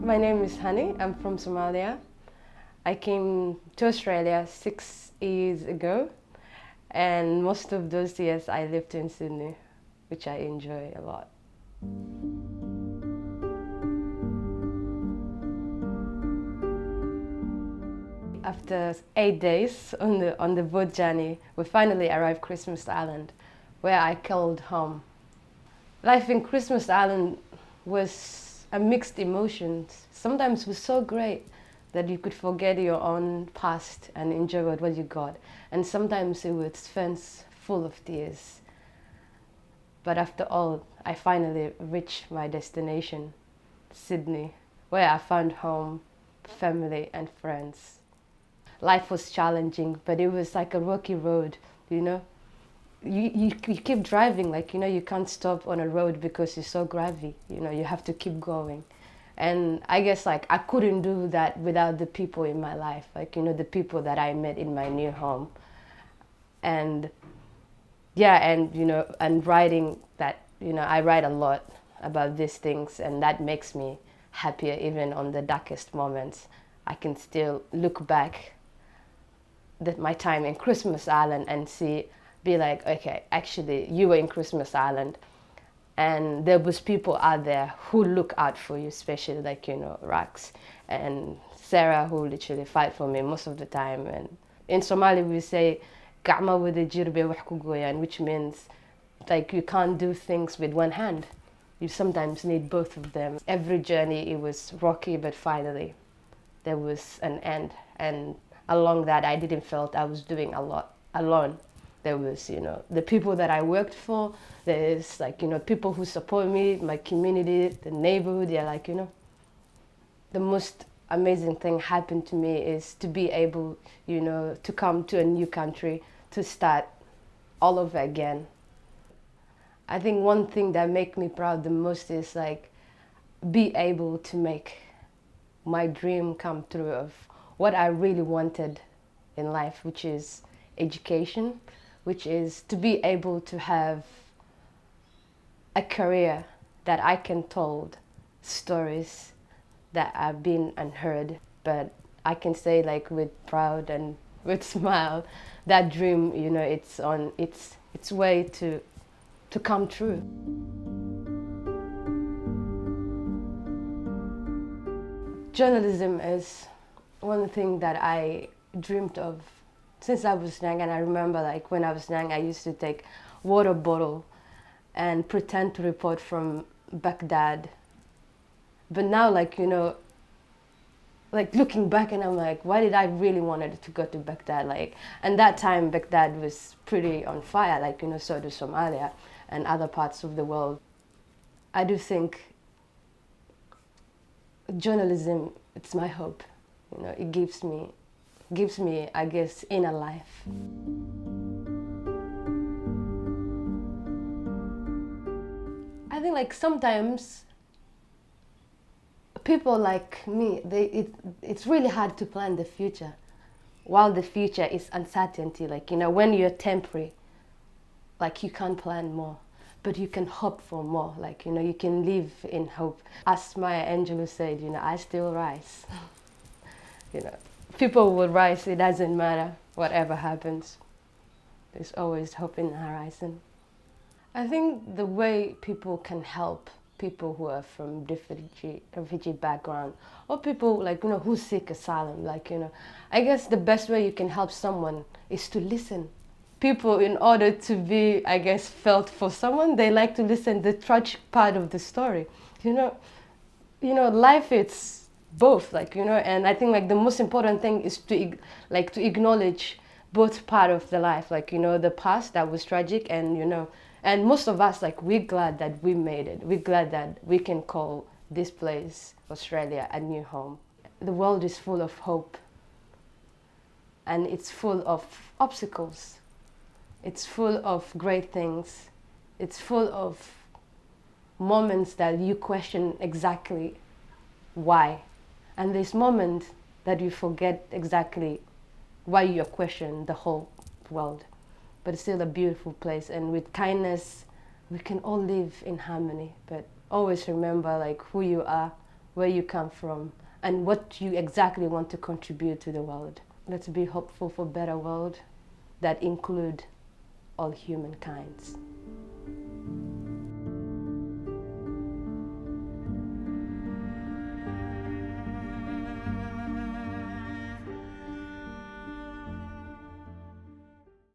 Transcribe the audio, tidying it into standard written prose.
My name is Hani. I'm from Somalia. I came to Australia 6 years ago, and most of those years I lived in Sydney, which I enjoy a lot. After 8 days on the boat journey, we finally arrived Christmas Island, where I called home. Life in Christmas Island was a mixed emotions. Sometimes it was so great that you could forget your own past and enjoy what you got. And sometimes it was fence full of tears. But after all, I finally reached my destination, Sydney, where I found home, family and friends. Life was challenging, but it was like a rocky road, you know? You keep driving, like, you know, you can't stop on a road because it's so gravy, you know, you have to keep going. And I guess, like, I couldn't do that without the people in my life, like, you know, the people that I met in my new home. And yeah, and, you know, and writing that, you know, I write a lot about these things, and that makes me happier even on the darkest moments. I can still look back at my time in Christmas Island and be like, okay, actually you were in Christmas Island and there was people out there who look out for you, especially, like, you know, Rax and Sarah, who literally fight for me most of the time. And in Somali we say "Gacma wada jir bay wax ku gooyaan," which means, like, you can't do things with one hand. You sometimes need both of them. Every journey, it was rocky, but finally there was an end. And along that, I didn't feel I was doing a lot alone. There was, you know, the people that I worked for. There's, like, you know, people who support me, my community, the neighborhood. Yeah, like, you know, the most amazing thing happened to me is to be able, you know, to come to a new country, to start all over again. I think one thing that makes me proud the most is, like, be able to make my dream come true of what I really wanted in life, which is education, which is to be able to have a career that I can tell stories that have been unheard. But I can say, like, with proud and with smile, that dream, you know, it's on its way to come true. Journalism is one thing that I dreamed of since I was young. And I remember, like, when I was young, I used to take water bottle and pretend to report from Baghdad. But now, like, you know, like, looking back, and I'm like, why did I really wanted to go to Baghdad? Like, and that time Baghdad was pretty on fire, like, you know, so do Somalia and other parts of the world. I do think journalism, it's my hope. You know, it gives me, I guess, inner life. I think, like, sometimes people like me, it's really hard to plan the future, while the future is uncertainty. Like, you know, when you're temporary, like, you can't plan more, but you can hope for more. Like, you know, you can live in hope. As Maya Angelou said, you know, I still rise. You know, people will rise, it doesn't matter whatever happens. There's always hope in the horizon. I think the way people can help people who are from refugee background, or people, like, you know, who seek asylum, like, you know, I guess the best way you can help someone is to listen. People, in order to be, I guess, felt for someone, they like to listen the tragic part of the story. You know, life, it's both, like, you know, and I think, like, the most important thing is to acknowledge both part of the life, like, you know, the past that was tragic, and, you know, and most of us, like, we're glad that we made it. We're glad that we can call this place, Australia, a new home. The world is full of hope, and it's full of obstacles. It's full of great things. It's full of moments that you question exactly why. And there's moments that you forget exactly why you question the whole world. But it's still a beautiful place, and with kindness, we can all live in harmony. But always remember, like, who you are, where you come from, and what you exactly want to contribute to the world. Let's be hopeful for a better world that include all humankinds.